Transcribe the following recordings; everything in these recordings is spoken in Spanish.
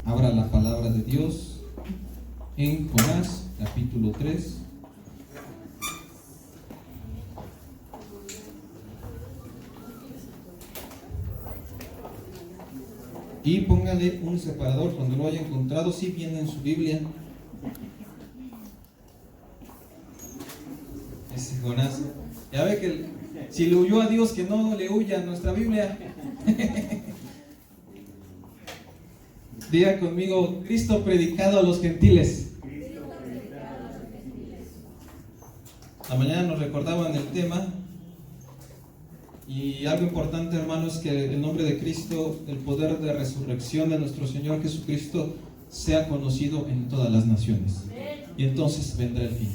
Abra la palabra de Dios en Jonás, capítulo 3. Y póngale un separador cuando lo haya encontrado, si viene en su Biblia. Ese Jonás. Ya ve que si le huyó a Dios, que no le huya a nuestra Biblia. Diga conmigo: Cristo predicado a los gentiles. La mañana nos recordaban el tema. Y algo importante, hermanos, es que el nombre de Cristo, el poder de resurrección de nuestro Señor Jesucristo, sea conocido en todas las naciones. Y entonces vendrá el fin.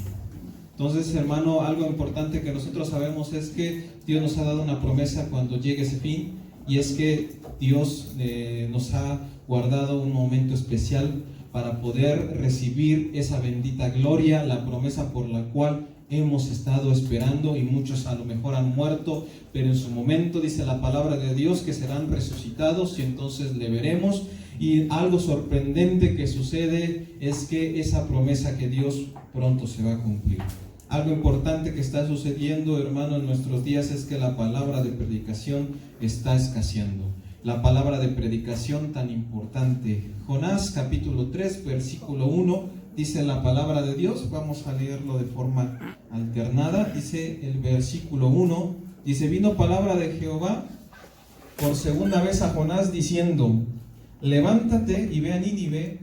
Entonces, hermano, algo importante que nosotros sabemos es que Dios nos ha dado una promesa cuando llegue ese fin, y es que Dios nos ha guardado un momento especial para poder recibir esa bendita gloria, la promesa por la cual hemos estado esperando, y muchos a lo mejor han muerto, pero en su momento dice la palabra de Dios que serán resucitados, y entonces le veremos. Y algo sorprendente que sucede es que esa promesa que Dios pronto se va a cumplir. Algo importante que está sucediendo, hermano, en nuestros días es que la palabra de predicación está escaseando. La palabra de predicación tan importante. Jonás capítulo 3 versículo 1 dice la palabra de Dios. Vamos a leerlo de forma alternada. Dice el versículo 1, dice: vino palabra de Jehová por segunda vez a Jonás diciendo: levántate y ve a Nínive,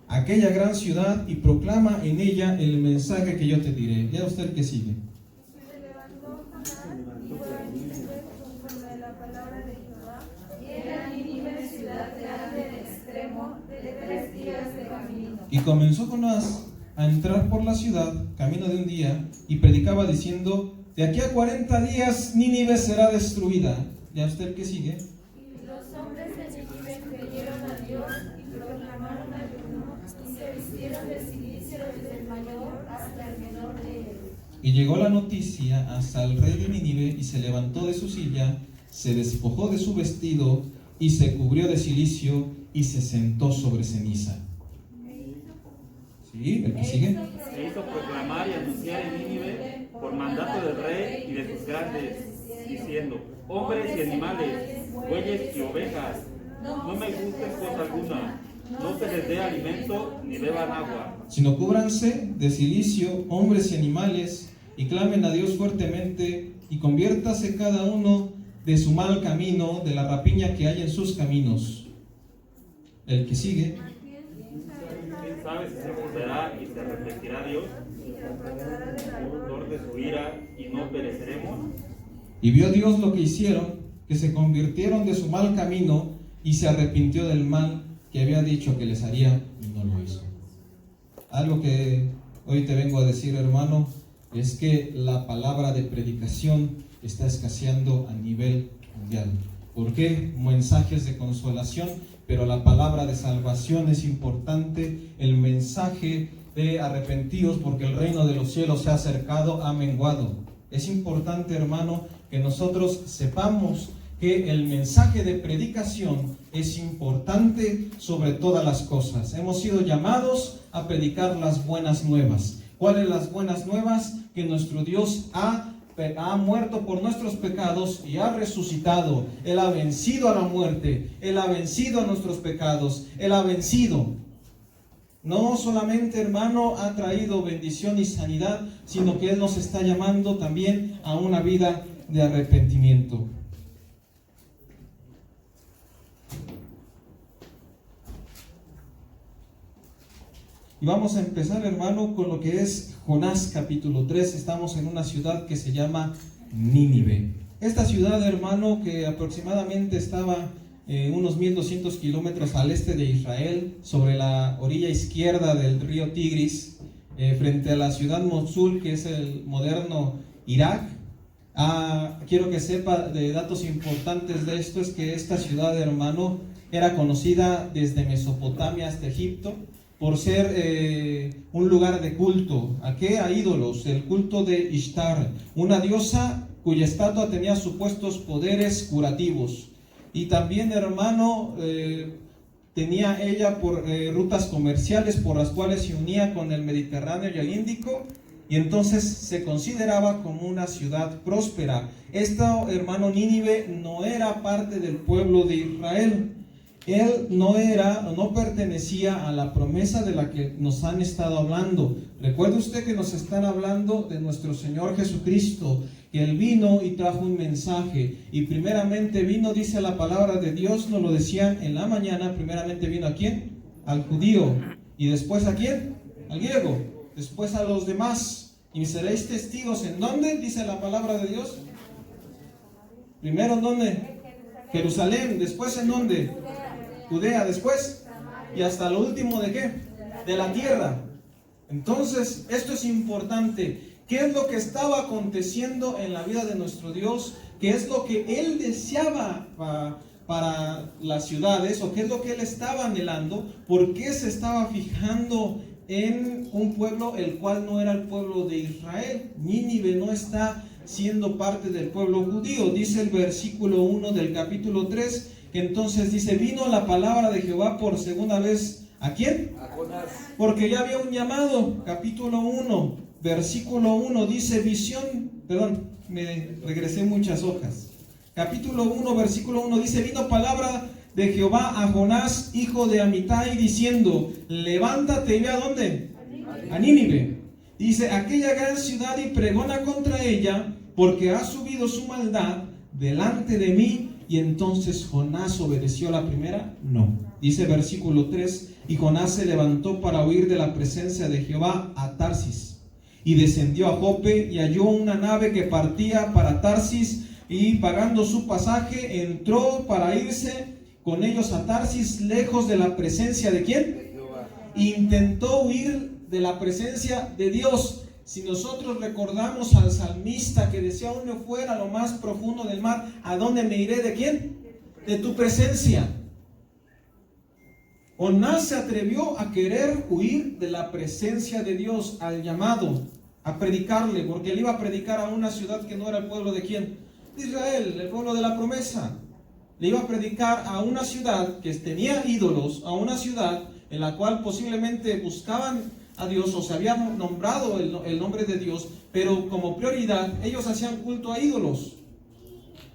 aquella gran ciudad, y proclama en ella el mensaje que yo te diré. Ya usted que sigue. Se levantó Jonás y fue a Nínive conforme a la palabra de Jehová, y era Nínive ciudad grande en extremo de 3 días de camino. Y comenzó Jonás a entrar por la ciudad, camino de un día, y predicaba diciendo: de aquí a 40 días Nínive será destruida. Ya usted que sigue. Y los hombres de Nínive creyeron a Dios y proclamaron ayuno, y se vistieron de cilicio desde el mayor hasta el menor de ellos. Y llegó la noticia hasta el rey de Nínive, y se levantó de su silla, se despojó de su vestido, y se cubrió de cilicio, y se sentó sobre ceniza. ¿Sí? ¿El que sigue? Se hizo proclamar y anunciar en Nínive por mandato del rey y de sus grandes, diciendo: hombres y animales, bueyes y ovejas, no me gusten cosa alguna, no se les dé alimento ni beban agua, sino cúbranse de cilicio hombres y animales, y clamen a Dios fuertemente, y conviértase cada uno de su mal camino, de la rapiña que hay en sus caminos. El que sigue. ¿quién sabe si se volverá y se arrepentirá Dios, autor de su ira, y no pereceremos? Y vio Dios lo que hicieron, que se convirtieron de su mal camino, y se arrepintió del mal que había dicho que les haría, y no lo hizo. Algo que hoy te vengo a decir, hermano, es que la palabra de predicación está escaseando a nivel mundial. ¿Por qué? Mensajes de consolación, pero la palabra de salvación es importante. El mensaje de arrepentidos, porque el reino de los cielos se ha acercado, ha menguado. Es importante, hermano, que nosotros sepamos que el mensaje de predicación es importante sobre todas las cosas. Hemos sido llamados a predicar las buenas nuevas. ¿Cuáles las buenas nuevas? Que nuestro Dios ha muerto por nuestros pecados y ha resucitado. Él ha vencido a la muerte, Él ha vencido a nuestros pecados, Él ha vencido. No solamente, hermano, ha traído bendición y sanidad, sino que Él nos está llamando también a una vida de arrepentimiento. Y vamos a empezar, hermano, con lo que es Jonás capítulo 3. Estamos en una ciudad que se llama Nínive. Esta ciudad, hermano, que aproximadamente estaba unos 1200 kilómetros al este de Israel, sobre la orilla izquierda del río Tigris, frente a la ciudad Mosul, que es el moderno Irak. Quiero que sepa de datos importantes de esto, es que esta ciudad, hermano, era conocida desde Mesopotamia hasta Egipto por ser un lugar de culto. ¿A qué? A ídolos, el culto de Ishtar, una diosa cuya estatua tenía supuestos poderes curativos. Y también, hermano, tenía ella rutas comerciales por las cuales se unía con el Mediterráneo y el Índico, y entonces se consideraba como una ciudad próspera. Esta, hermano, Nínive no era parte del pueblo de Israel. Él no pertenecía a la promesa de la que nos han estado hablando. Recuerde usted que nos están hablando de nuestro Señor Jesucristo, que Él vino y trajo un mensaje. Y primeramente vino, dice la palabra de Dios, nos lo decían en la mañana, primeramente vino ¿a quién? Al judío. Y después ¿a quién? Al griego. Después a los demás. Y seréis testigos, ¿en dónde? Dice la palabra de Dios. Primero, ¿en dónde? Jerusalén. Después, ¿en dónde? Judea. Después. Y hasta lo último, ¿de qué? De la tierra. Entonces, esto es importante. ¿Qué es lo que estaba aconteciendo en la vida de nuestro Dios? ¿Qué es lo que Él deseaba para las ciudades? ¿O qué es lo que Él estaba anhelando? ¿Por qué se estaba fijando en un pueblo el cual no era el pueblo de Israel? Nínive no está siendo parte del pueblo judío. Dice el versículo 1 del capítulo 3, que entonces dice, vino la palabra de Jehová por segunda vez, ¿a quién? A Jonás. Porque ya había un llamado. Capítulo 1, versículo 1 dice me regresé muchas hojas. Capítulo 1, versículo 1 dice, vino palabra de Jehová a Jonás, hijo de Amitai, diciendo, levántate y ve a ¿dónde? A Nínive. Dice, aquella gran ciudad, y pregona contra ella, porque ha subido su maldad delante de mí. Y entonces Jonás obedeció la primera, no. Dice versículo 3, y Jonás se levantó para huir de la presencia de Jehová a Tarsis, y descendió a Jope, y halló una nave que partía para Tarsis, y pagando su pasaje, entró para irse con ellos a Tarsis, lejos de la presencia de ¿quién? Intentó huir de la presencia de Dios. Si nosotros recordamos al salmista que decía, aún me fuera a lo más profundo del mar, ¿a dónde me iré? ¿De quién? De tu presencia. Jonás se atrevió a querer huir de la presencia de Dios, al llamado, a predicarle, porque él iba a predicar a una ciudad que no era el pueblo de ¿quién? De Israel, el pueblo de la promesa. Le iba a predicar a una ciudad que tenía ídolos, a una ciudad en la cual posiblemente buscaban a Dios o se había nombrado el nombre de Dios, pero como prioridad ellos hacían culto a ídolos.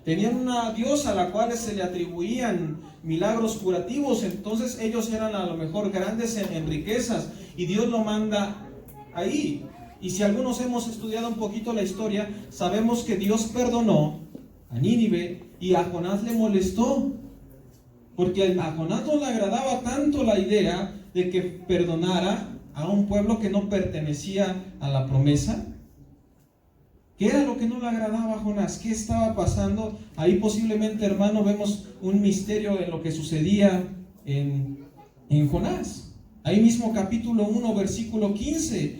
Tenían una diosa a la cual se le atribuían milagros curativos, entonces ellos eran a lo mejor grandes en riquezas, y Dios lo manda ahí. Y si algunos hemos estudiado un poquito la historia, sabemos que Dios perdonó a Nínive, y a Jonás le molestó, porque a Jonás no le agradaba tanto la idea de que perdonara a un pueblo que no pertenecía a la promesa. ¿Qué era lo que no le agradaba a Jonás? ¿Qué estaba pasando? Ahí posiblemente, hermano, vemos un misterio en lo que sucedía en Jonás. Ahí mismo capítulo 1, versículo 15.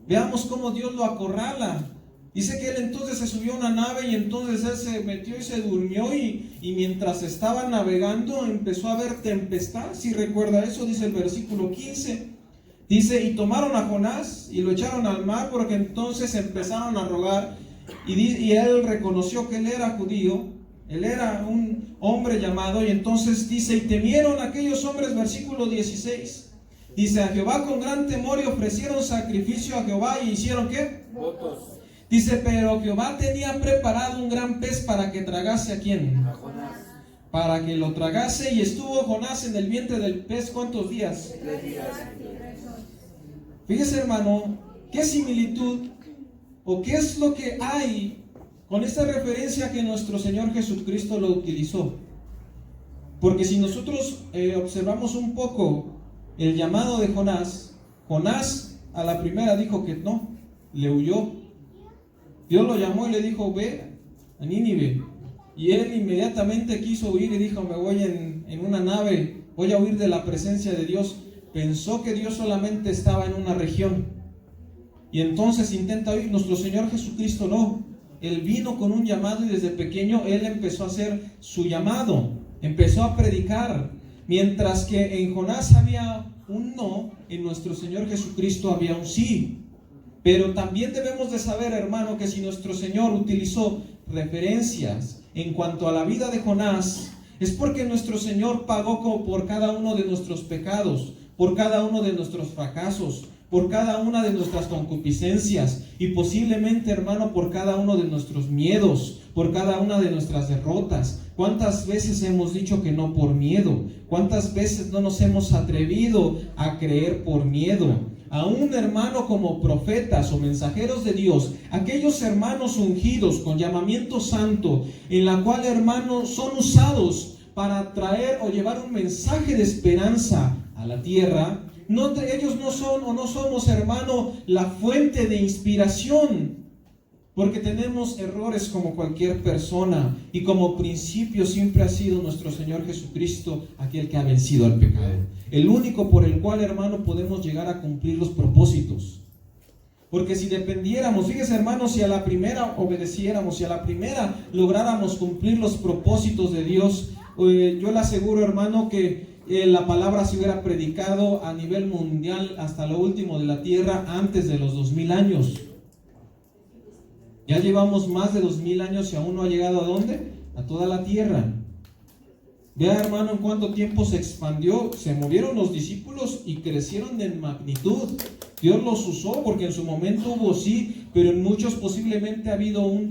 Veamos cómo Dios lo acorrala. Dice que él entonces se subió a una nave, y entonces él se metió y se durmió, y mientras estaba navegando empezó a haber tempestad. Si recuerda eso, dice el versículo 15. Dice, y tomaron a Jonás y lo echaron al mar, porque entonces empezaron a rogar, y él reconoció que él era judío, él era un hombre llamado, y entonces dice, y temieron aquellos hombres, versículo 16, dice, a Jehová con gran temor, y ofrecieron sacrificio a Jehová, y hicieron ¿qué? Votos. Dice, pero Jehová tenía preparado un gran pez para que tragase ¿a quién? A Jonás. Para que lo tragase, y estuvo Jonás en el vientre del pez, ¿cuántos días? 3 días. Fíjese, hermano, qué similitud o qué es lo que hay con esta referencia que nuestro Señor Jesucristo lo utilizó. Porque si nosotros observamos un poco el llamado de Jonás, Jonás a la primera dijo que no, le huyó. Dios lo llamó y le dijo, ve a Nínive. Y él inmediatamente quiso huir y dijo, me voy en una nave, voy a huir de la presencia de Dios. Pensó que Dios solamente estaba en una región, y entonces intenta huir. Nuestro Señor Jesucristo no. Él vino con un llamado, y desde pequeño Él empezó a hacer su llamado, empezó a predicar. Mientras que en Jonás había un no, en nuestro Señor Jesucristo había un sí. Pero también debemos de saber, hermano, que si nuestro Señor utilizó referencias en cuanto a la vida de Jonás, es porque nuestro Señor pagó por cada uno de nuestros pecados, por cada uno de nuestros fracasos, por cada una de nuestras concupiscencias y posiblemente, hermano, por cada uno de nuestros miedos, por cada una de nuestras derrotas. ¿Cuántas veces hemos dicho que no por miedo? ¿Cuántas veces no nos hemos atrevido a creer por miedo? Aún, hermano, como profetas o mensajeros de Dios, aquellos hermanos ungidos con llamamiento santo, en la cual, hermanos, son usados para traer o llevar un mensaje de esperanza a la tierra, ellos no son o no somos, hermano, la fuente de inspiración, porque tenemos errores como cualquier persona, y como principio siempre ha sido nuestro Señor Jesucristo aquel que ha vencido al pecado, el único por el cual, hermano, podemos llegar a cumplir los propósitos. Porque si dependiéramos, fíjese, hermano, si a la primera obedeciéramos, si a la primera lográramos cumplir los propósitos de Dios, yo le aseguro, hermano, que la palabra se hubiera predicado a nivel mundial hasta lo último de la tierra antes de los 2000 años. Ya llevamos más de 2000 años y aún no ha llegado ¿a dónde? A toda la tierra. Vea, hermano, en cuánto tiempo se expandió, se movieron los discípulos y crecieron en magnitud. Dios los usó porque en su momento hubo sí, pero en muchos posiblemente ha habido un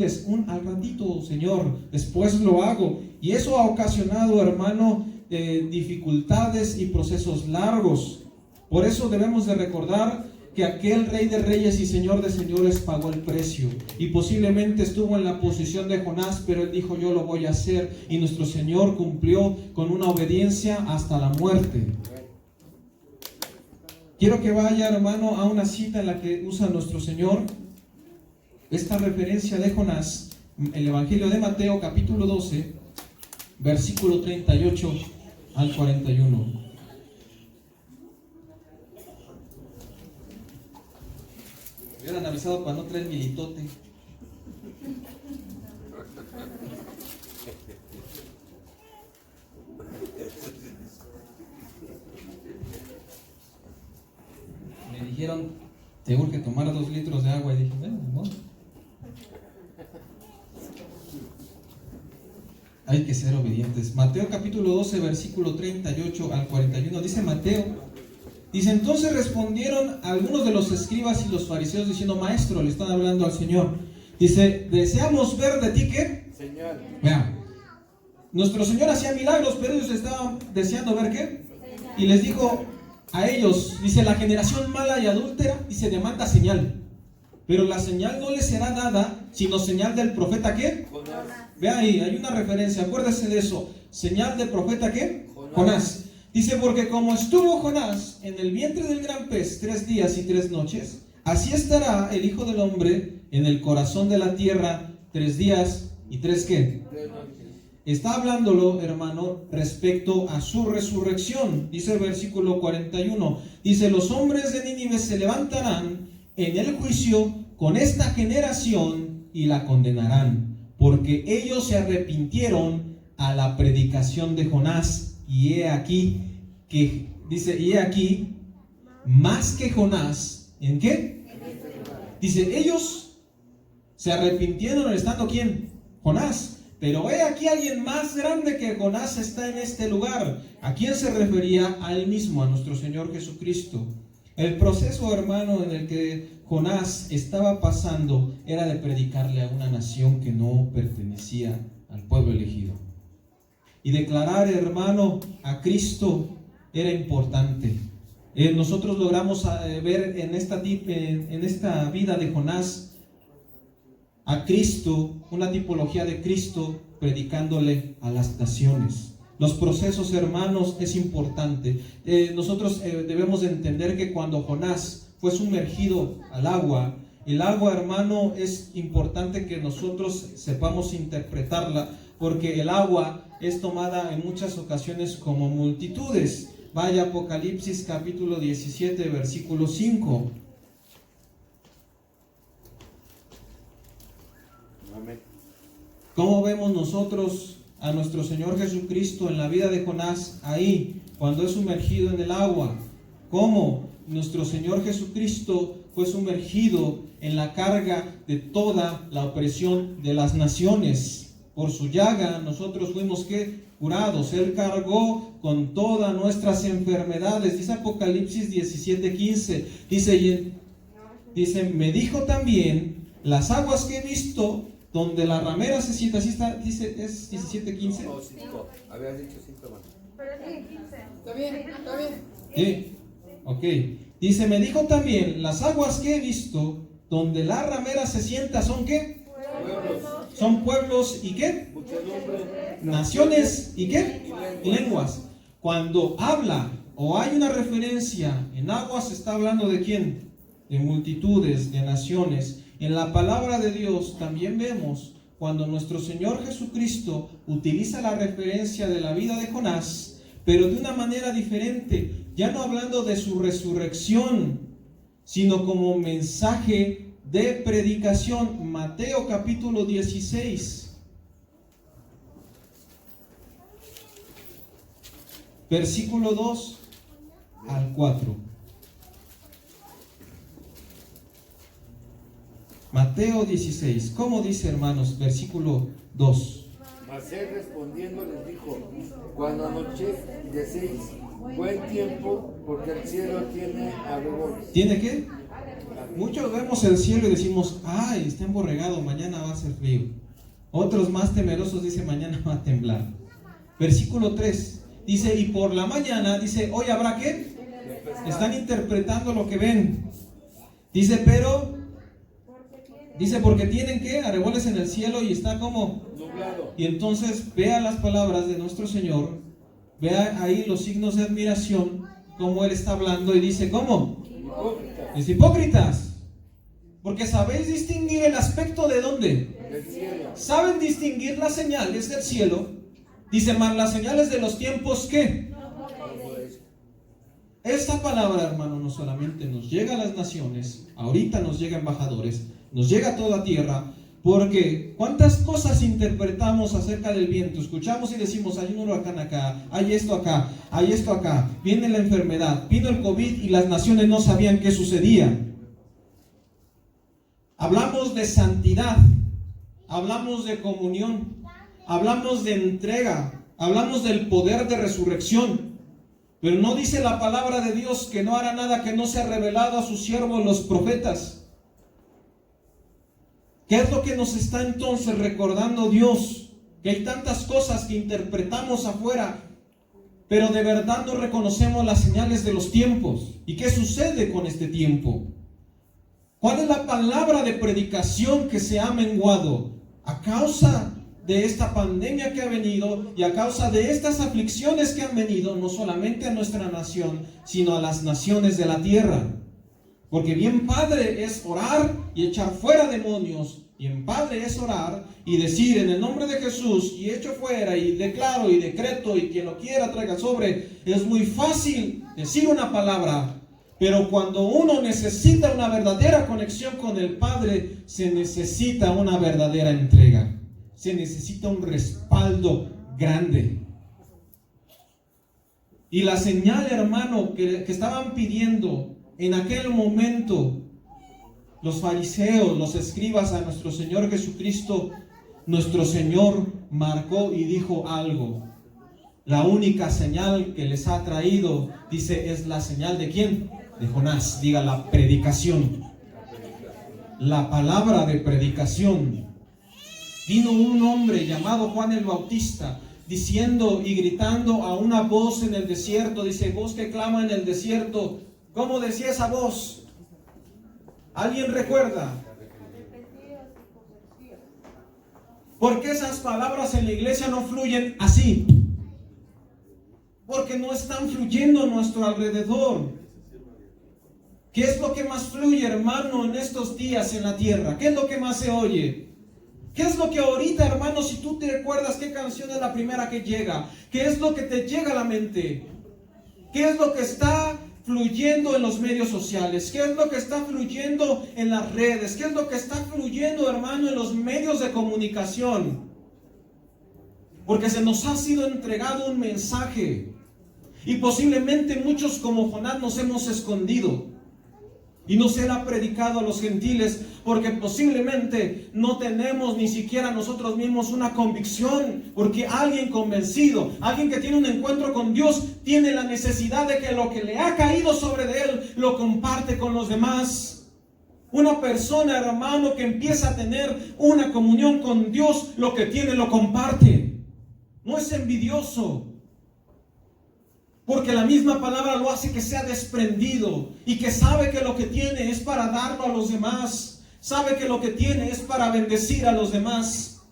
al ratito, Señor, después lo hago. Y eso ha ocasionado, hermano, dificultades y procesos largos. Por eso debemos de recordar que aquel Rey de Reyes y Señor de Señores pagó el precio, y posiblemente estuvo en la posición de Jonás, pero él dijo: yo lo voy a hacer, y nuestro Señor cumplió con una obediencia hasta la muerte. Quiero que vaya, hermano, a una cita en la que usa nuestro Señor esta referencia de Jonás, el Evangelio de Mateo, capítulo 12, versículo 38 al 41. Me hubieran avisado para no traer mi litote. Me dijeron: te urge tomar 2 litros de agua. Y dije: bueno, no. Hay que ser obedientes. Mateo capítulo 12, versículo 38 al 41. Dice Mateo. Dice: entonces respondieron algunos de los escribas y los fariseos diciendo: maestro, le están hablando al Señor. Dice: deseamos ver de ti ¿qué? Señal. Vean, nuestro Señor hacía milagros, pero ellos estaban deseando ver ¿qué? Y les dijo a ellos, dice: la generación mala y adúltera, dice, demanda señal, pero la señal no les será dada sino señal del profeta ¿qué? Jonás. Vean ahí, hay una referencia, acuérdese de eso. Señal del profeta ¿qué? Jonás. Dice: porque como estuvo Jonás en el vientre del gran pez 3 días y 3 noches, así estará el Hijo del Hombre en el corazón de la tierra 3 días y 3 ¿qué? Está hablándolo, hermano, respecto a su resurrección. Dice el versículo 41. Dice: los hombres de Nínive se levantarán en el juicio con esta generación y la condenarán, porque ellos se arrepintieron a la predicación de Jonás. Y he aquí que, dice, y he aquí, más que Jonás, ¿en qué? Dice, ellos se arrepintieron estando ¿quién? Jonás. Pero he aquí alguien más grande que Jonás está en este lugar. ¿A quién se refería? A él mismo, a nuestro Señor Jesucristo. El proceso, hermano, en el que Jonás estaba pasando era de predicarle a una nación que no pertenecía al pueblo elegido. Y declarar, hermano, a Cristo era importante. Nosotros logramos ver en esta vida de Jonás a Cristo, una tipología de Cristo predicándole a las naciones. Los procesos, hermanos, es importante. Nosotros debemos de entender que cuando Jonás fue sumergido al agua, el agua, hermano, es importante que nosotros sepamos interpretarla, porque el agua es tomada en muchas ocasiones como multitudes. Vaya Apocalipsis capítulo 17, versículo 5. Amén. ¿Cómo vemos nosotros a nuestro Señor Jesucristo en la vida de Jonás ahí, cuando es sumergido en el agua? ¿Cómo nuestro Señor Jesucristo fue sumergido en la carga de toda la opresión de las naciones. Por su llaga nosotros fuimos ¿qué? Curados. Él cargó con todas nuestras enfermedades. Dice Apocalipsis 17:15. Dice, me dijo también, las aguas que he visto, donde la ramera se sienta. ¿Así está? Dice, ¿es 17:15? No, 5. Habías dicho 5, hermano. Pero es 15. Está bien, está bien. Sí, ok. Dice, me dijo también, las aguas que he visto, donde la ramera se sienta, ¿son qué? Pueblos, Son pueblos y qué? muchedumbre, Naciones y qué? Y lenguas. Cuando habla o hay una referencia en aguas, está hablando de quién? De multitudes, de naciones. En la palabra de Dios también vemos cuando nuestro Señor Jesucristo utiliza la referencia de la vida de Jonás, pero de una manera diferente, ya no hablando de su resurrección, sino como mensaje de predicación. Mateo capítulo 16, versículo 2 al 4. Mateo 16, ¿cómo dice, hermanos? Versículo 2. Mas él respondiendo les dijo, cuando anocheceis, buen tiempo, porque el cielo tiene arrebol. ¿Tiene qué? Muchos vemos el cielo y decimos, ay, está emborregado, mañana va a ser frío. Otros más temerosos dicen, mañana va a temblar. Versículo 3, dice, y por la mañana, dice, hoy habrá qué. Están interpretando lo que ven. Dice, porque tienen qué, arreboles en el cielo y está como Nublado. Y entonces vea las palabras de nuestro Señor, vea ahí los signos de admiración, como Él está hablando y dice, ¿cómo? Hipócritas. Es hipócritas, porque sabéis distinguir el aspecto de dónde. Del cielo. Saben distinguir las señales del cielo. Dice, más las señales de los tiempos, ¿qué? Esta palabra, hermano, no solamente nos llega a las naciones, ahorita nos llega a embajadores, nos llega a toda tierra, porque ¿cuántas cosas interpretamos acerca del viento? Escuchamos y decimos, hay un huracán acá, hay esto acá, hay esto acá, viene la enfermedad, vino el COVID y las naciones no sabían qué sucedía. Hablamos de santidad, hablamos de comunión, hablamos de entrega, hablamos del poder de resurrección, pero no dice la palabra de Dios que no hará nada que no sea revelado a sus siervos los profetas. ¿Qué es lo que nos está entonces recordando Dios? Que hay tantas cosas que interpretamos afuera, pero de verdad no reconocemos las señales de los tiempos. ¿Y qué sucede con este tiempo? ¿Cuál es la palabra de predicación que se ha menguado? A causa de esta pandemia que ha venido y a causa de estas aflicciones que han venido, no solamente a nuestra nación, sino a las naciones de la tierra. Porque bien padre es orar y echar fuera demonios, bien padre es orar y decir en el nombre de Jesús y echo fuera y declaro y decreto y quien lo quiera traiga sobre. Es muy fácil decir una palabra, pero cuando uno necesita una verdadera conexión con el Padre, se necesita una verdadera entrega, se necesita un respaldo grande. Y la señal, hermano, que estaban pidiendo en aquel momento los fariseos, los escribas a nuestro Señor Jesucristo, nuestro Señor marcó y dijo algo. La única señal que les ha traído, dice, es la señal de ¿quién? De Jonás. Diga, la predicación. La palabra de predicación. Vino un hombre llamado Juan el Bautista, diciendo y gritando a una voz en el desierto. Dice, voz que clama en el desierto. ¿Cómo decía esa voz? ¿Alguien recuerda? ¿Por qué esas palabras en la iglesia no fluyen así? Porque no están fluyendo a nuestro alrededor. ¿Qué es lo que más fluye, hermano, en estos días en la tierra? ¿Qué es lo que más se oye? ¿Qué es lo que ahorita, hermano, si tú te recuerdas qué canción es la primera que llega? ¿Qué es lo que te llega a la mente? ¿Qué es lo que está fluyendo en los medios sociales? ¿Qué es lo que está fluyendo en las redes? ¿Qué es lo que está fluyendo, hermano, en los medios de comunicación? Porque se nos ha sido entregado un mensaje y posiblemente muchos como Jonás nos hemos escondido. y no será predicado a los gentiles, porque posiblemente no tenemos ni siquiera nosotros mismos una convicción, porque alguien convencido, alguien que tiene un encuentro con Dios, tiene la necesidad de que lo que le ha caído sobre de él, lo comparte con los demás. Una persona, hermano, que empieza a tener una comunión con Dios, lo que tiene lo comparte. No es envidioso. Porque la misma palabra lo hace que sea desprendido y que sabe que lo que tiene es para darlo a los demás. Sabe que lo que tiene es para bendecir a los demás.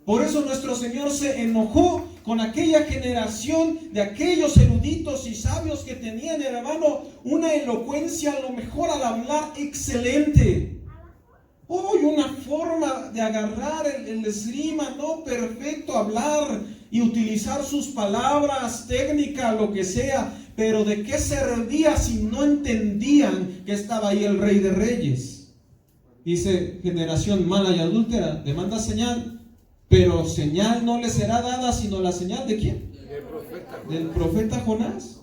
Por eso nuestro Señor se enojó con aquella generación de aquellos eruditos y sabios que tenían, hermano, una elocuencia a lo mejor al hablar excelente. Hoy una forma de agarrar el esgrima, no perfecto, hablar y utilizar sus palabras, técnica, lo que sea, pero ¿de qué servía si no entendían que estaba ahí el Rey de Reyes? Dice, generación mala y adúltera, demanda señal, pero señal no le será dada sino la señal ¿de quién? Del profeta Jonás.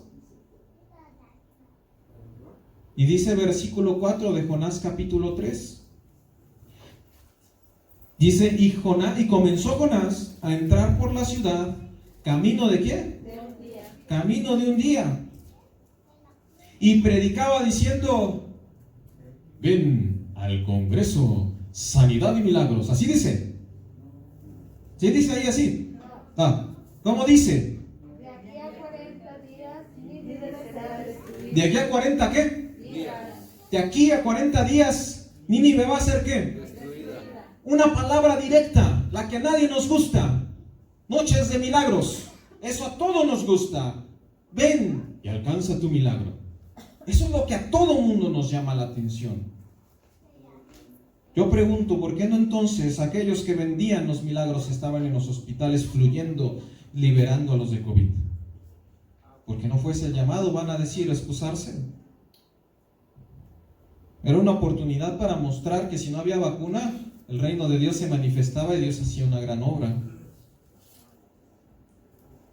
Y dice versículo 4 de Jonás capítulo 3. Dice, y comenzó Jonás a entrar por la ciudad, ¿camino de qué? De un día. Camino de un día. Y predicaba diciendo, ven al Congreso, sanidad y milagros. Así dice. ¿Sí dice ahí así? ¿Cómo dice? De aquí a 40 días, Nínive será destruida. ¿De aquí a 40 qué? Días. De aquí a 40 días, Nínive va a ser ¿qué? Una palabra directa, la que a nadie nos gusta. Noches de milagros. Eso a todos nos gusta. Ven y alcanza tu milagro. Eso es lo que a todo mundo nos llama la atención. Yo pregunto, ¿por qué no entonces aquellos que vendían los milagros estaban en los hospitales fluyendo, liberando a los de COVID? Porque no fuese el llamado, van a decir, excusarse. Era una oportunidad para mostrar que si no había vacuna, el reino de Dios se manifestaba y Dios hacía una gran obra.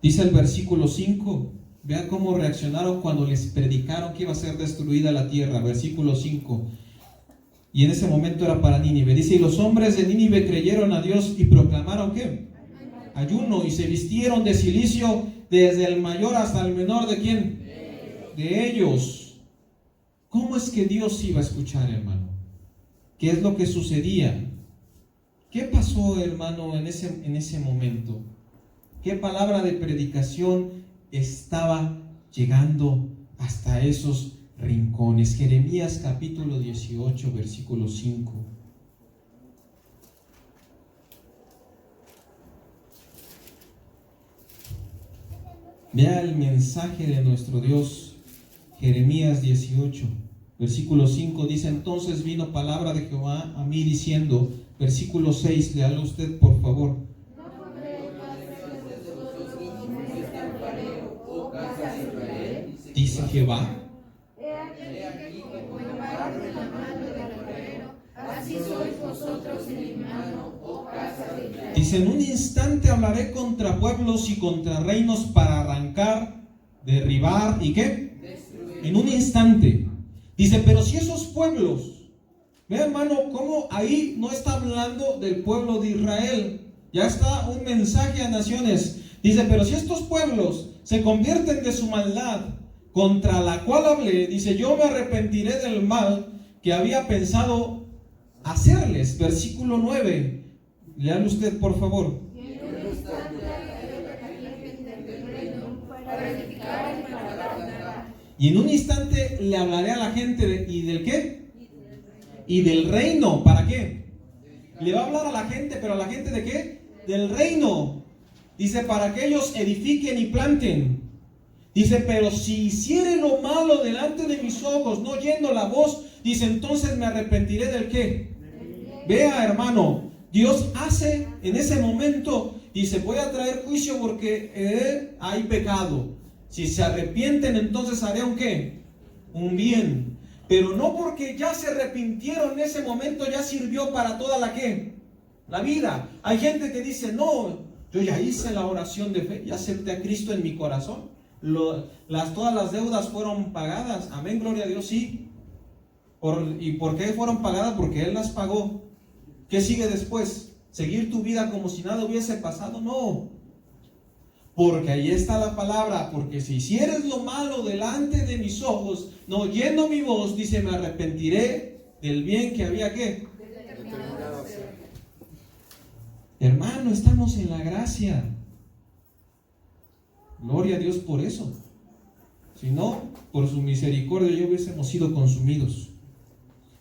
Dice el versículo 5, vean cómo reaccionaron cuando les predicaron que iba a ser destruida la tierra. Versículo 5. Y en ese momento era para Nínive. Dice, y los hombres de Nínive creyeron a Dios y proclamaron ¿qué? Ayuno, y se vistieron de cilicio desde el mayor hasta el menor. ¿De quién? De ellos. ¿Cómo es que Dios iba a escuchar, hermano? ¿Qué es lo que sucedía? ¿Qué pasó, hermano, en ese momento? ¿Qué palabra de predicación estaba llegando hasta esos rincones? Jeremías capítulo 18, versículo 5. Vea el mensaje de nuestro Dios. Jeremías 18, versículo 5 dice, entonces vino palabra de Jehová a mí diciendo, versículo 6, léalo usted por favor. No pondré más de vosotros como este alfarero, oh casa de Israel. Dice Jehová. He aquí que como el barro en la mano del alfarero, así sois vosotros en mi mano, oh casa de Israel. Dice, en un instante hablaré contra pueblos y contra reinos para arrancar, derribar y ¿qué? En un instante. Dice, pero si esos pueblos, ve hermano, cómo ahí no está hablando del pueblo de Israel, ya está un mensaje a naciones. Dice, pero si estos pueblos se convierten de su maldad, contra la cual hablé, dice, yo me arrepentiré del mal que había pensado hacerles. Versículo 9, léalo usted por favor. Y en un instante le hablaré a la gente ¿y del qué? Y del reino. ¿Para qué? Le va a hablar a la gente, pero a la gente ¿de qué? Del reino. Dice, para que ellos edifiquen y planten. Dice, pero si hiciere lo malo delante de mis ojos, no oyendo la voz, dice, entonces me arrepentiré del qué. Vea, hermano, Dios hace en ese momento, dice, voy a traer juicio porque hay pecado. Si se arrepienten, entonces haré un qué, un bien. Pero no porque ya se arrepintieron en ese momento, ya sirvió para toda la qué, la vida. Hay gente que dice, no, yo ya hice la oración de fe, ya acepté a Cristo en mi corazón. Todas las deudas fueron pagadas, amén, gloria a Dios, sí. ¿Y por qué fueron pagadas? Porque Él las pagó. ¿Qué sigue después? ¿Seguir tu vida como si nada hubiese pasado? No. Porque ahí está la palabra, porque si hicieres lo malo delante de mis ojos, no oyendo mi voz, dice, me arrepentiré del bien que había ¿qué? Determinado a hacer. Hermano, estamos en la gracia. Gloria a Dios por eso. Si no, por su misericordia ya hubiésemos sido consumidos.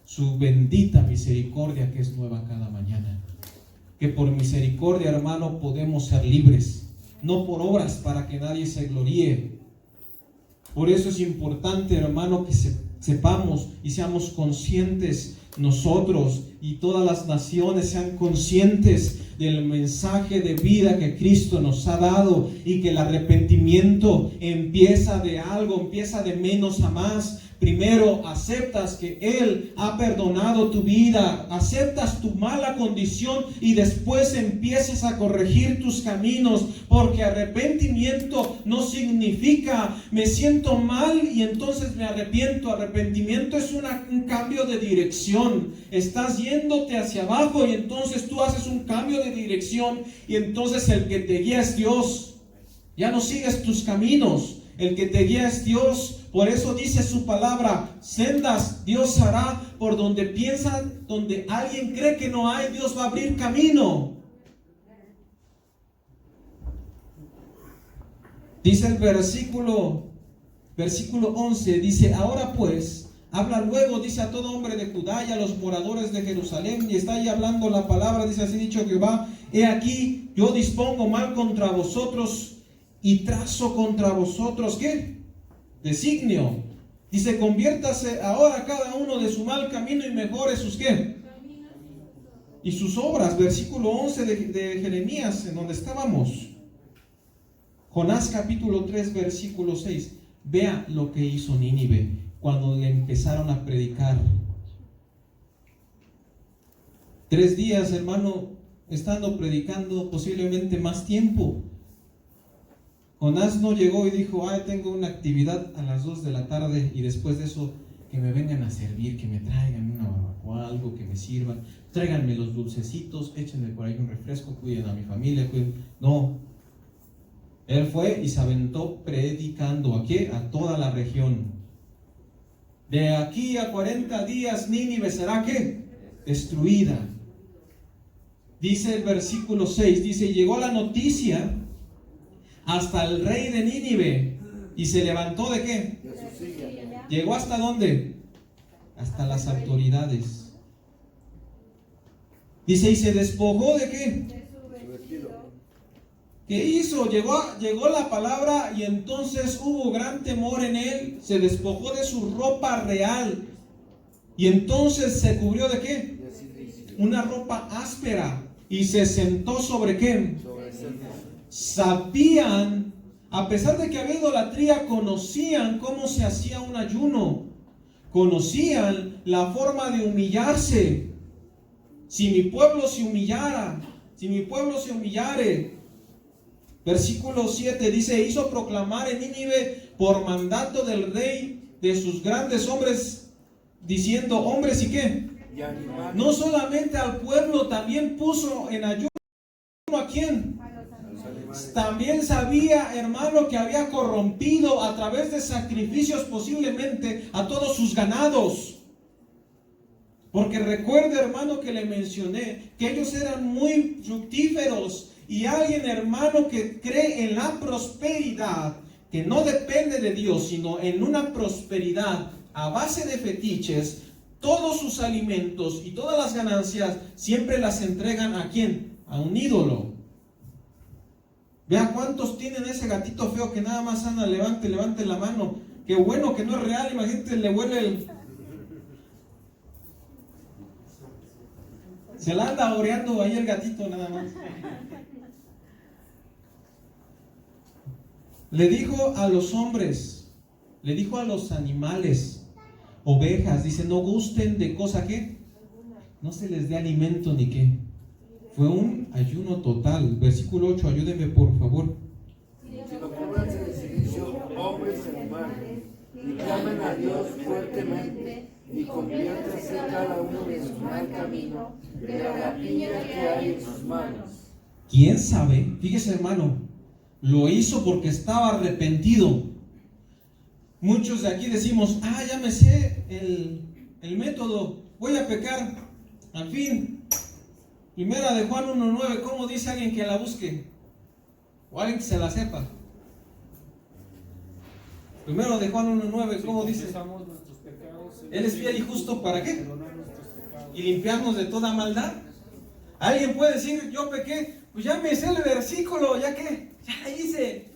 Su bendita misericordia que es nueva cada mañana. Que por misericordia, hermano, podemos ser libres. No por obras para que nadie se gloríe. Por eso es importante, hermano, que sepamos y seamos conscientes nosotros y todas las naciones sean conscientes del mensaje de vida que Cristo nos ha dado, y que el arrepentimiento empieza de algo, empieza de menos a más. Primero aceptas que Él ha perdonado tu vida, aceptas tu mala condición y después empiezas a corregir tus caminos, porque arrepentimiento no significa me siento mal y entonces me arrepiento. Arrepentimiento es un cambio de dirección. Estás yéndote hacia abajo y entonces tú haces un cambio de dirección, y entonces el que te guía es Dios. Ya no sigues tus caminos, el que te guía es Dios. Por eso dice su palabra, sendas Dios hará por donde piensan, donde alguien cree que no hay, Dios va a abrir camino. Dice el versículo 11, dice, ahora pues, habla luego, dice a todo hombre de Judá y a los moradores de Jerusalén, y está ahí hablando la palabra, dice así dicho Jehová, he aquí, yo dispongo mal contra vosotros y trazo contra vosotros, ¿qué? Designio. Dice, conviértase ahora cada uno de su mal camino y mejore sus ¿qué? Y sus obras. Versículo 11 de Jeremías, en donde estábamos. Jonás capítulo 3, versículo 6. Vea lo que hizo Nínive cuando le empezaron a predicar. 3 días, hermano, estando predicando, posiblemente más tiempo. Jonás no llegó y dijo, tengo una actividad a las 2 de la tarde y después de eso que me vengan a servir, que me traigan una barbacoa, algo que me sirvan, tráiganme los dulcecitos, échenme por ahí un refresco, cuiden a mi familia, No, él fue y se aventó predicando. ¿A qué? A toda la región. De aquí a 40 días Nínive será ¿qué? Destruida. Dice el versículo 6, dice, llegó la noticia hasta el rey de Nínive y se levantó ¿de qué? De su silla. ¿Llegó hasta dónde? Hasta las autoridades. Dice, y se despojó ¿de qué? Su vestido. ¿Qué hizo? Llegó la palabra y entonces hubo gran temor en él. Se despojó de su ropa real y entonces se cubrió ¿de qué? De silicio. Una ropa áspera y se sentó ¿sobre qué? Sobre ceniza. Sabían, a pesar de que había idolatría, conocían cómo se hacía un ayuno, conocían la forma de humillarse. Si mi pueblo se humillara, si mi pueblo se humillare. Versículo 7 dice, hizo proclamar en Nínive por mandato del rey de sus grandes hombres, diciendo, hombres y qué. Y animales. No solamente al pueblo, también puso en ayuno ¿a quién? Los animales. También sabía, hermano, que había corrompido a través de sacrificios posiblemente a todos sus ganados. Porque recuerde, hermano, que le mencioné que ellos eran muy fructíferos, y alguien, hermano, que cree en la prosperidad, que no depende de Dios, sino en una prosperidad a base de fetiches, todos sus alimentos y todas las ganancias siempre las entregan ¿a quién? A un ídolo. Vea cuántos tienen ese gatito feo que nada más anda, levante la mano. Qué bueno que no es real, imagínate, le huele el... Se la anda oreando ahí el gatito nada más. Le dijo a los hombres, le dijo a los animales, ovejas, dice, no gusten de cosa que no se les dé alimento ni qué. Fue un ayuno total. Versículo 8, ayúdenme por favor. Sino cúbranse de silicio hombres y animales, y clamen a Dios fuertemente, y conviértase cada uno de su mal camino, de la rapiña que hay en sus manos. ¿Quién sabe? Fíjese, hermano, lo hizo porque estaba arrepentido. Muchos de aquí decimos, ya me sé el método, voy a pecar. Al fin, Primera de Juan 1:9, ¿cómo dice alguien que la busque? O alguien que se la sepa. Primero de Juan 1:9, ¿cómo dice? Él es fiel y justo, ¿para qué? Y limpiarnos de toda maldad. Alguien puede decir, yo pequé, pues ya me sé el versículo, ya que, ya hice.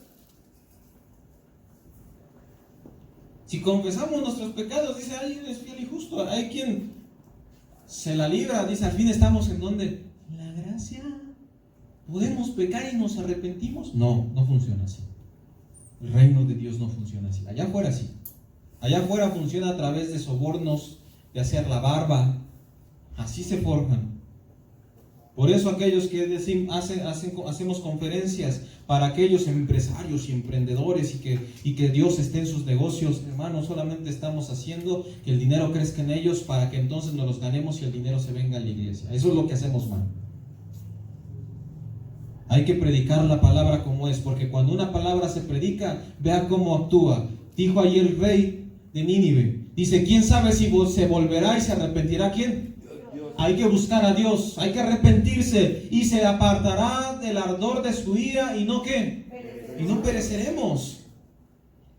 Si confesamos nuestros pecados, dice, alguien es fiel y justo. Hay quien se la libra, dice, al fin estamos en donde la gracia. ¿Podemos pecar y nos arrepentimos? No, no funciona así. El reino de Dios no funciona así. Allá afuera sí. Allá afuera funciona a través de sobornos, de hacer la barba. Así se forjan. Por eso aquellos que hacemos conferencias para aquellos empresarios y emprendedores y que Dios esté en sus negocios, hermanos, solamente estamos haciendo que el dinero crezca en ellos para que entonces nos los ganemos y el dinero se venga a la iglesia. Eso es lo que hacemos mal. Hay que predicar la palabra como es, porque cuando una palabra se predica, vea cómo actúa. Dijo ayer el rey de Nínive, dice, ¿quién sabe si se volverá y se arrepentirá? ¿Quién? Hay que buscar a Dios, hay que arrepentirse y se apartará del ardor de su ira y no ¿qué? Y no pereceremos.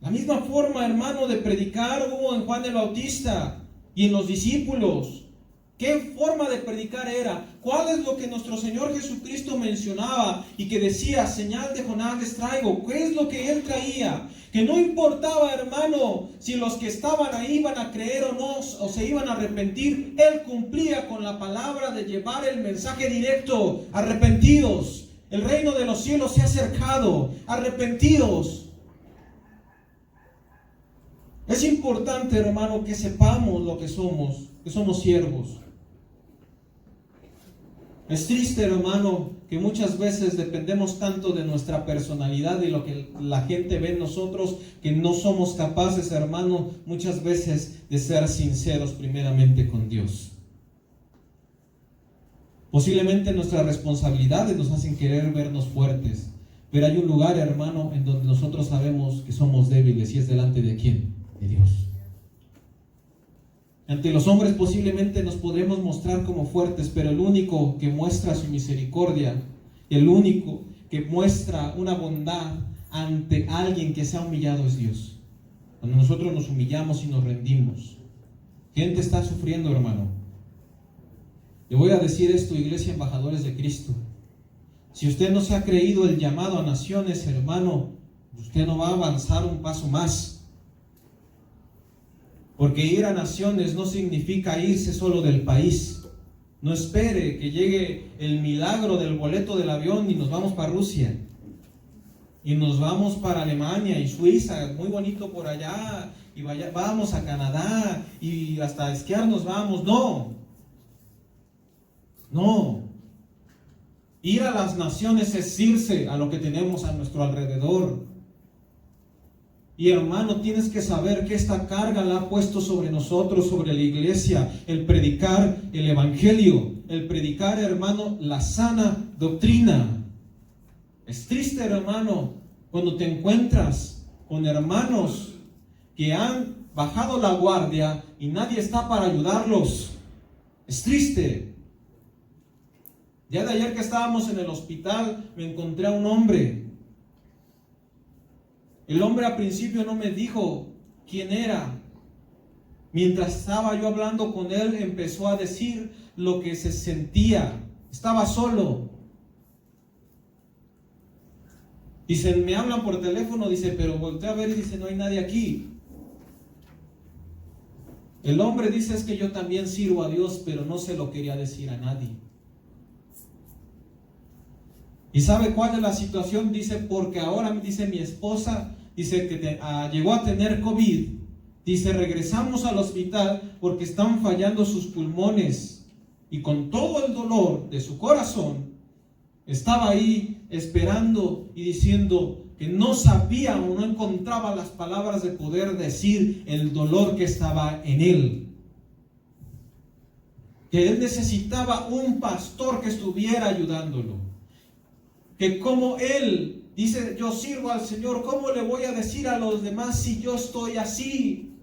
La misma forma, hermano, de predicar hubo en Juan el Bautista y en los discípulos. ¿Qué forma de predicar era? ¿Cuál es lo que nuestro Señor Jesucristo mencionaba y que decía, señal de Jonás les traigo? ¿Qué es lo que Él traía? Que no importaba, hermano, si los que estaban ahí iban a creer o no, o se iban a arrepentir. Él cumplía con la palabra de llevar el mensaje directo. Arrepentidos, el reino de los cielos se ha acercado. Arrepentidos. Es importante, hermano, que sepamos lo que somos siervos. Es triste, hermano, que muchas veces dependemos tanto de nuestra personalidad y lo que la gente ve en nosotros, que no somos capaces, hermano, muchas veces de ser sinceros primeramente con Dios. Posiblemente nuestras responsabilidades nos hacen querer vernos fuertes, pero hay un lugar, hermano, en donde nosotros sabemos que somos débiles, y es delante de ¿quién? De Dios. Ante los hombres posiblemente nos podremos mostrar como fuertes, pero el único que muestra su misericordia, el único que muestra una bondad ante alguien que se ha humillado es Dios. Cuando nosotros nos humillamos y nos rendimos. Gente está sufriendo, hermano. Le voy a decir esto, iglesia, embajadores de Cristo. Si usted no se ha creído el llamado a naciones, hermano, usted no va a avanzar un paso más. Porque ir a naciones no significa irse solo del país. No espere que llegue el milagro del boleto del avión y nos vamos para Rusia. Y nos vamos para Alemania y Suiza, muy bonito por allá. Y vamos a Canadá y hasta a esquiar nos vamos. No. No. Ir a las naciones es irse a lo que tenemos a nuestro alrededor. Y hermano, tienes que saber que esta carga la ha puesto sobre nosotros, sobre la iglesia, el predicar el evangelio, el predicar, hermano, la sana doctrina. Es triste, hermano, cuando te encuentras con hermanos que han bajado la guardia y nadie está para ayudarlos. Es triste. Ya de ayer que estábamos en el hospital, me encontré a un hombre. El hombre al principio no me dijo quién era. Mientras estaba yo hablando con él, empezó a decir lo que se sentía. Estaba solo. Dice, me hablan por teléfono, dice, pero volteé a ver y dice, no hay nadie aquí. El hombre dice, es que yo también sirvo a Dios, pero no se lo quería decir a nadie. ¿Y sabe cuál es la situación? Dice, porque ahora, dice mi esposa, dice que llegó a tener COVID. Dice, regresamos al hospital porque están fallando sus pulmones. Y con todo el dolor de su corazón, estaba ahí esperando y diciendo que no sabía o no encontraba las palabras de poder decir el dolor que estaba en él. que él necesitaba un pastor que estuviera ayudándolo. Que como él dice, yo sirvo al Señor, ¿cómo le voy a decir a los demás si yo estoy así?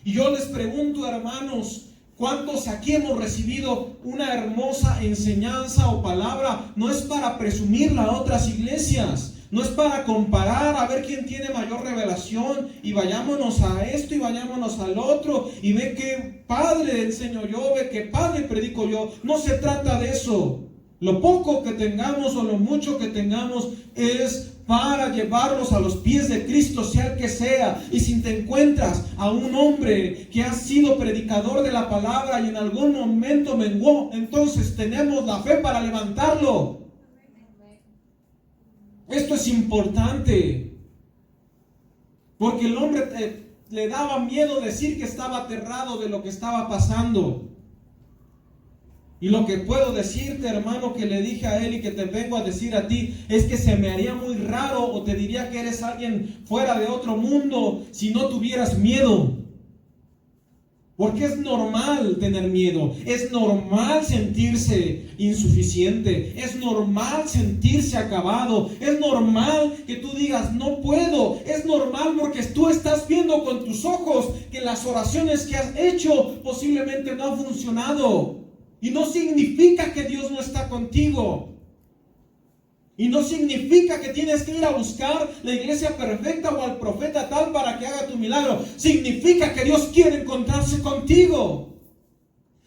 Y yo les pregunto, hermanos, ¿cuántos aquí hemos recibido una hermosa enseñanza o palabra? No es para presumirla a otras iglesias, no es para comparar a ver quién tiene mayor revelación y vayámonos a esto y vayámonos al otro y ve qué padre enseño yo, ve qué padre predico yo. No se trata de eso. Lo poco que tengamos o lo mucho que tengamos es para llevarlos a los pies de Cristo, sea el que sea. Y si te encuentras a un hombre que ha sido predicador de la palabra y en algún momento menguó, entonces tenemos la fe para levantarlo. Esto es importante, porque el hombre le daba miedo decir que estaba aterrado de lo que estaba pasando. Y lo que puedo decirte, hermano, que le dije a él y que te vengo a decir a ti, es que se me haría muy raro o te diría que eres alguien fuera de otro mundo si no tuvieras miedo. Porque es normal tener miedo, es normal sentirse insuficiente, es normal sentirse acabado, es normal que tú digas no puedo, es normal porque tú estás viendo con tus ojos que las oraciones que has hecho posiblemente no han funcionado. Y no significa que Dios no está contigo. Y no significa que tienes que ir a buscar la iglesia perfecta o al profeta tal para que haga tu milagro. Significa que Dios quiere encontrarse contigo.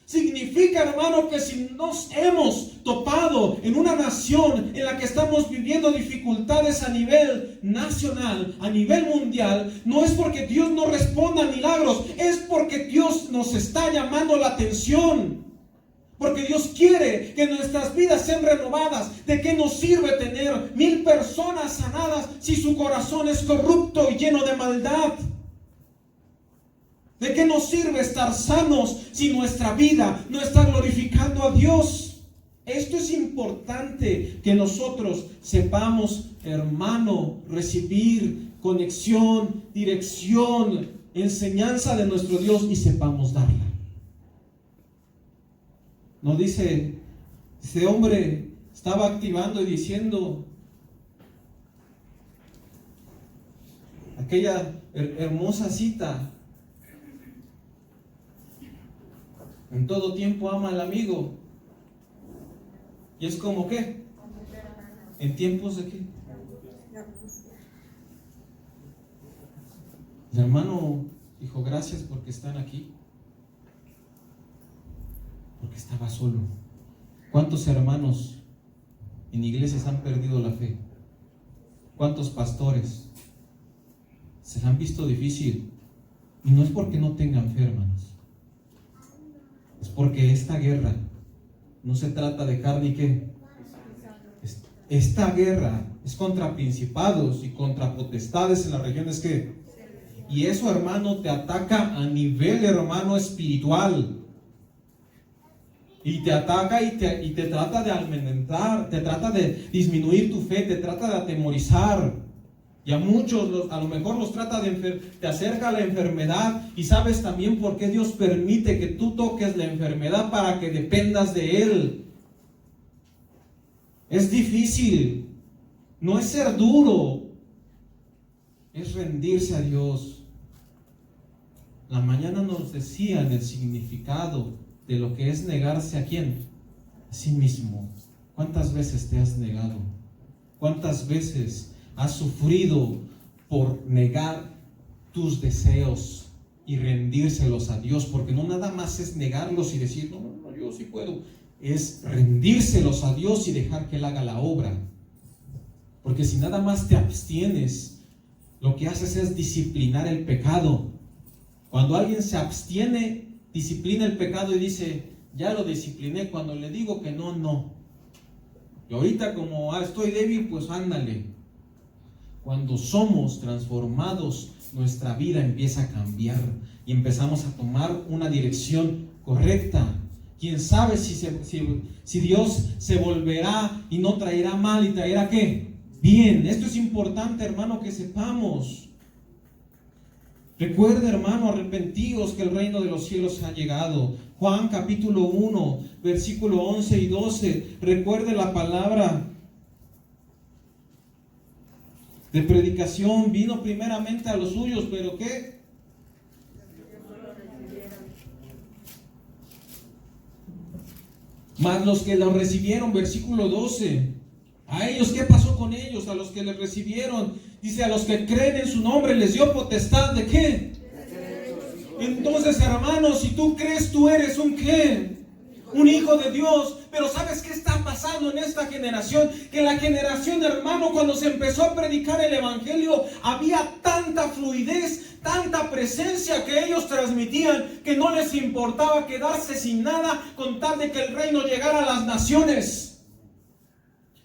Significa, hermano, que si nos hemos topado en una nación en la que estamos viviendo dificultades a nivel nacional, a nivel mundial, no es porque Dios no responda a milagros, es porque Dios nos está llamando la atención. Porque Dios quiere que nuestras vidas sean renovadas. ¿De qué nos sirve tener 1000 personas sanadas si su corazón es corrupto y lleno de maldad? ¿De qué nos sirve estar sanos si nuestra vida no está glorificando a Dios? Esto es importante que nosotros sepamos, hermano, recibir conexión, dirección, enseñanza de nuestro Dios y sepamos darla. No dice, ese hombre estaba activando y diciendo aquella hermosa cita. En todo tiempo ama al amigo. Y es como ¿qué? ¿En tiempos de qué? El hermano dijo, gracias porque están aquí. Porque estaba solo. ¿Cuántos hermanos en iglesias han perdido la fe? ¿Cuántos pastores se la han visto difícil? Y no es porque no tengan fe, hermanos. Es porque esta guerra no se trata de carne y qué. Esta guerra es contra principados y contra potestades en las regiones que. Y eso, hermano, te ataca a nivel, hermano, espiritual. Y te ataca y te trata de alimentar, te trata de disminuir tu fe, te trata de atemorizar. Y a muchos, a lo mejor los trata te acerca a la enfermedad. Y sabes también por qué Dios permite que tú toques la enfermedad, para que dependas de Él. Es difícil, no es ser duro, es rendirse a Dios. La mañana nos decían el significado de lo que es negarse a quién, a sí mismo. ¿Cuántas veces te has negado? ¿Cuántas veces has sufrido por negar tus deseos y rendírselos a Dios? Porque no nada más es negarlos y decir, no, yo sí puedo. Es rendírselos a Dios y dejar que Él haga la obra. Porque si nada más te abstienes, lo que haces es disciplinar el pecado. Cuando alguien se abstiene, disciplina el pecado y dice, ya lo discipliné. Cuando le digo que no, no. Y ahorita como estoy débil, pues ándale. Cuando somos transformados, nuestra vida empieza a cambiar y empezamos a tomar una dirección correcta. ¿Quién sabe si Dios se volverá y no traerá mal y traerá qué? Bien. Esto es importante, hermano, que sepamos. Recuerda, hermano, arrepentíos que el reino de los cielos ha llegado. Juan capítulo 1, versículo 11 y 12. Recuerde la palabra de predicación. Vino primeramente a los suyos, pero ¿qué? Mas los que lo recibieron, versículo 12. A ellos, ¿qué pasó con ellos? A los que le recibieron, dice, a los que creen en su nombre les dio potestad ¿de qué? Entonces, hermanos, si tú crees, tú eres un ¿qué? Un hijo de Dios. Pero ¿sabes qué está pasando en esta generación? Que en la generación, hermano, cuando se empezó a predicar el evangelio, había tanta fluidez, tanta presencia que ellos transmitían, que no les importaba quedarse sin nada con tal de que el reino llegara a las naciones.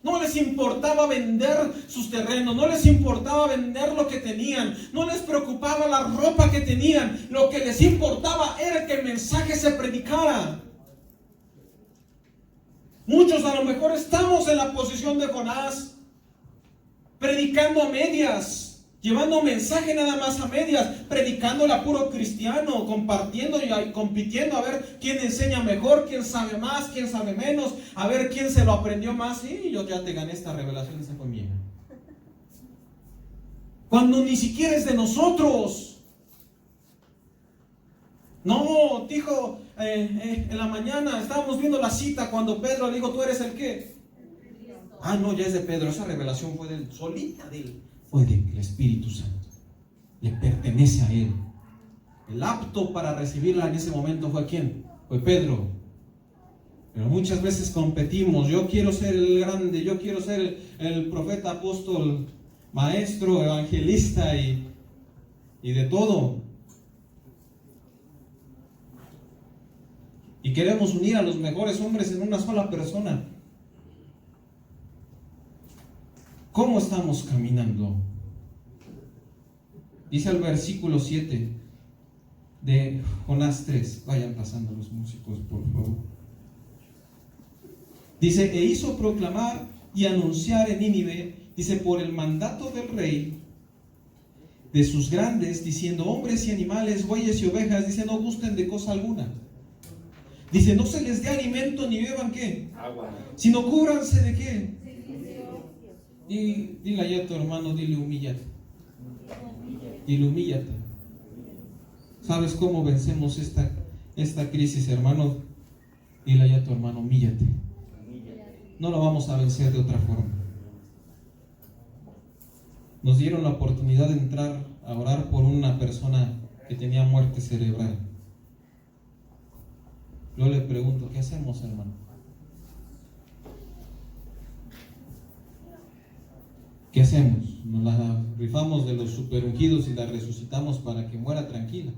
No les importaba vender sus terrenos, no les importaba vender lo que tenían, no les preocupaba la ropa que tenían. Lo que les importaba era que el mensaje se predicara. Muchos a lo mejor estamos en la posición de Jonás, predicando a medias, llevando mensaje nada más a medias, predicándole a puro cristiano, compartiendo y compitiendo a ver quién enseña mejor, quién sabe más, quién sabe menos, a ver quién se lo aprendió más. Sí, yo ya te gané esta revelación, esa fue mía. Cuando ni siquiera es de nosotros. No, dijo, en la mañana estábamos viendo la cita cuando Pedro le dijo, ¿tú eres el qué? Ah, no, ya es de Pedro, esa revelación fue del solita de él. Fue del Espíritu Santo, le pertenece a él. El apto para recibirla en ese momento fue ¿quién? Fue Pedro. Pero muchas veces competimos. Yo quiero ser el grande, yo quiero ser el profeta, apóstol, maestro, evangelista y de todo. Y queremos unir a los mejores hombres en una sola persona. ¿Cómo estamos caminando? Dice el versículo 7 de Jonás 3. Vayan pasando los músicos, por favor. Dice, e hizo proclamar y anunciar en Nínive, dice, por el mandato del rey, de sus grandes, diciendo, hombres y animales, bueyes y ovejas, dice, no gusten de cosa alguna. Dice, no se les dé alimento ni beban ¿qué? Agua. Sino cúbranse de ¿qué? Y dile allá a tu hermano, dile humíllate. Dile humíllate. ¿Sabes cómo vencemos esta crisis, hermano? Dile allá a tu hermano, humíllate. No lo vamos a vencer de otra forma. Nos dieron la oportunidad de entrar a orar por una persona que tenía muerte cerebral. Yo le pregunto, ¿qué hacemos, hermano? ¿Qué hacemos? Nos la rifamos de los superungidos y la resucitamos para que muera tranquila.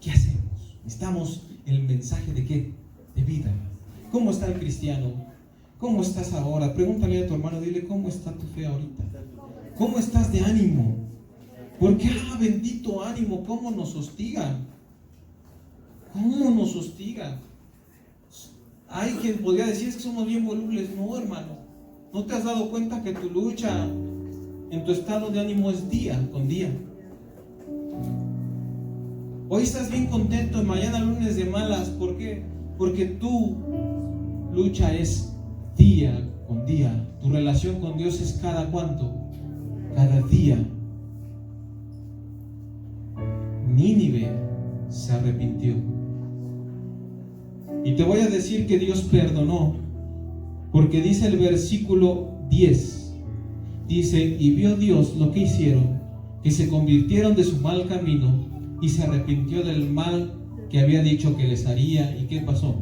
¿Qué hacemos? Necesitamos el mensaje de ¿qué? De vida. ¿Cómo está el cristiano? ¿Cómo estás ahora? Pregúntale a tu hermano, dile, ¿cómo está tu fe ahorita? ¿Cómo estás de ánimo? Porque, bendito ánimo, ¿cómo nos hostiga? ¿Cómo nos hostiga? Hay quien podría decir es que somos bien volubles. No, hermano, ¿no te has dado cuenta que tu lucha en tu estado de ánimo es día con día? Hoy estás bien contento y mañana lunes de malas. ¿Por qué? Porque tu lucha es día con día. Tu relación con Dios es cada ¿cuánto? Cada día. Nínive se arrepintió. Y te voy a decir que Dios perdonó, porque dice el versículo 10, dice, y vio Dios lo que hicieron, que se convirtieron de su mal camino, y se arrepintió del mal que había dicho que les haría. ¿Y qué pasó?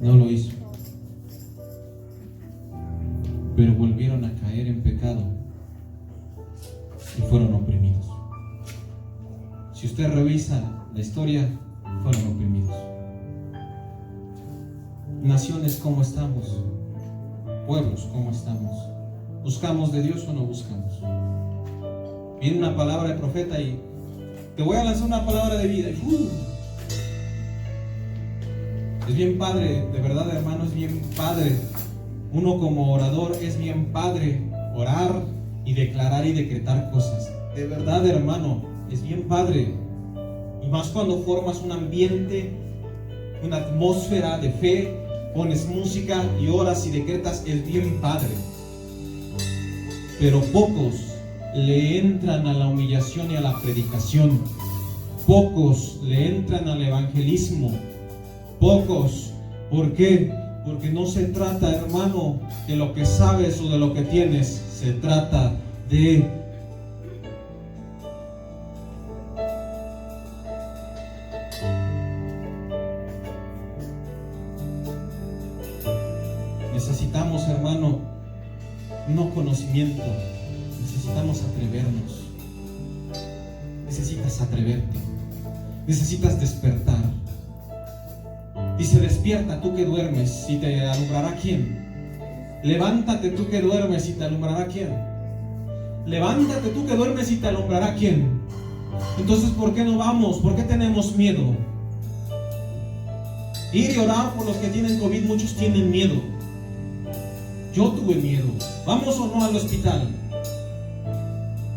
No lo hizo. Pero volvieron a caer en pecado y fueron oprimidos. Si usted revisa la historia, fueron oprimidos. Naciones, ¿cómo estamos? Pueblos, ¿cómo estamos? ¿Buscamos de Dios o no buscamos? Viene una palabra de profeta y te voy a lanzar una palabra de vida. Es bien padre, de verdad, hermano, es bien padre. Uno como orador es bien padre orar y declarar y decretar cosas. De verdad, hermano, es bien padre. Y más cuando formas un ambiente, una atmósfera de fe, pones música y oras y decretas, es bien padre. Pero pocos le entran a la humillación y a la predicación. Pocos le entran al evangelismo. Pocos. ¿Por qué? Porque no se trata, hermano, de lo que sabes o de lo que tienes. Se trata de necesitamos, hermano, no conocimiento, necesitamos atrevernos. Necesitas atreverte, necesitas despertar. Dice, despierta tú que duermes, y te alumbrará ¿quién? Levántate tú que duermes, y te alumbrará ¿quién? Levántate tú que duermes, y te alumbrará ¿quién? Entonces, ¿por qué no vamos? ¿Por qué tenemos miedo? Ir y orar por los que tienen COVID, muchos tienen miedo. Yo tuve miedo. ¿Vamos o no al hospital?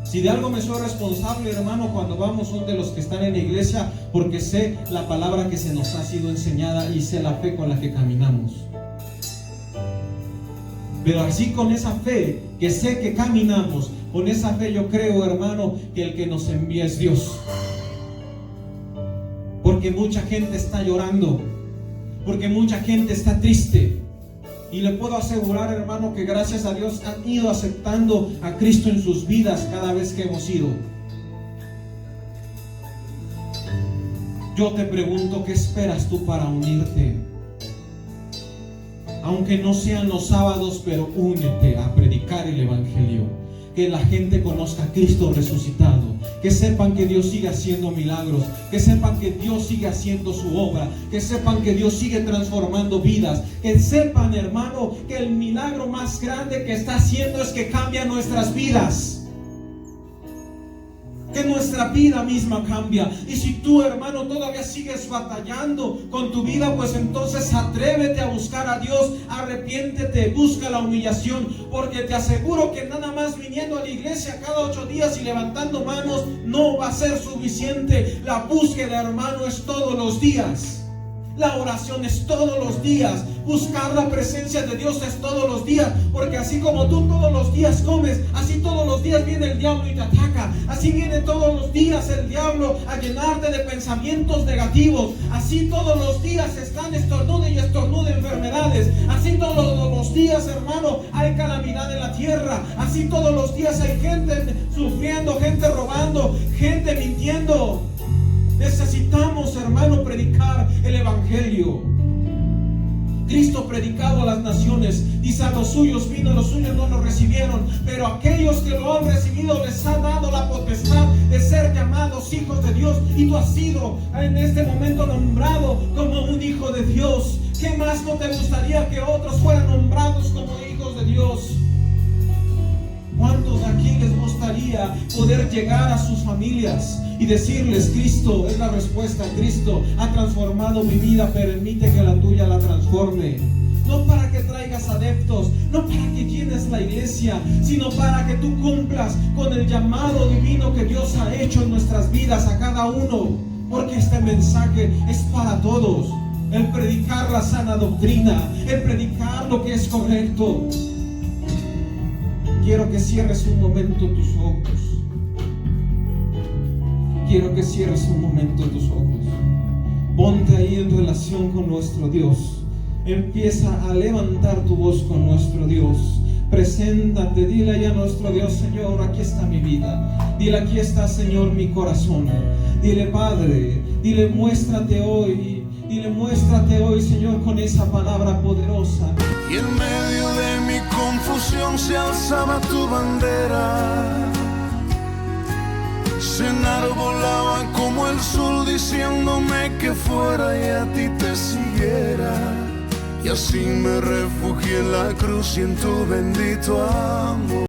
Si de algo me soy responsable, hermano, cuando vamos son de los que están en la iglesia, porque sé la palabra que se nos ha sido enseñada y sé la fe con la que caminamos. Pero así con esa fe que sé que caminamos, con esa fe yo creo, hermano, que el que nos envía es Dios. Porque mucha gente está llorando, porque mucha gente está triste. Y le puedo asegurar, hermano, que gracias a Dios han ido aceptando a Cristo en sus vidas cada vez que hemos ido. Yo te pregunto, ¿qué esperas tú para unirte? Aunque no sean los sábados, pero únete a predicar el evangelio. Que la gente conozca a Cristo resucitado, que sepan que Dios sigue haciendo milagros, que sepan que Dios sigue haciendo su obra, que sepan que Dios sigue transformando vidas, que sepan, hermano, que el milagro más grande que está haciendo es que cambia nuestras vidas. Que nuestra vida misma cambia. Y si tú, hermano, todavía sigues batallando con tu vida, pues entonces atrévete a buscar a Dios, arrepiéntete, busca la humillación, porque te aseguro que nada más viniendo a la iglesia cada 8 días y levantando manos no va a ser suficiente. La búsqueda, hermano, es todos los días. La oración es todos los días. Buscar la presencia de Dios es todos los días. Porque así como tú todos los días comes, así todos los días viene el diablo y te ataca. Así viene todos los días el diablo a llenarte de pensamientos negativos. Así todos los días están estornude y estornude enfermedades. Así todos los días, hermano, hay calamidad en la tierra. Así todos los días hay gente sufriendo, gente robando, gente mintiendo. Necesitamos, hermano, predicar el evangelio. Cristo predicado a las naciones, dice: a los suyos vino, los suyos no lo recibieron, pero aquellos que lo han recibido les ha dado la potestad de ser llamados hijos de Dios. Y tú has sido en este momento nombrado como un hijo de Dios. ¿Qué más no te gustaría que otros fueran nombrados como hijos de Dios? ¿Cuántos de aquí les gustaría poder llegar a sus familias y decirles: Cristo es la respuesta, Cristo ha transformado mi vida, permite que la tuya la transforme? No para que traigas adeptos, no para que llenes la iglesia, sino para que tú cumplas con el llamado divino que Dios ha hecho en nuestras vidas a cada uno, porque este mensaje es para todos. El predicar la sana doctrina, el predicar lo que es correcto. Quiero que cierres un momento tus ojos. Quiero que cierres un momento tus ojos. Ponte ahí en relación con nuestro Dios. Empieza a levantar tu voz con nuestro Dios. Preséntate, dile ahí a nuestro Dios: Señor, aquí está mi vida. Dile: aquí está, Señor, mi corazón. Dile: Padre, dile: muéstrate hoy. Dile: muéstrate hoy, Señor, con esa palabra poderosa. Y en medio de mi confusión se alzaba tu bandera, se enarbolaba como el sol diciéndome que fuera y a ti te siguiera. Y así me refugié en la cruz y en tu bendito amor.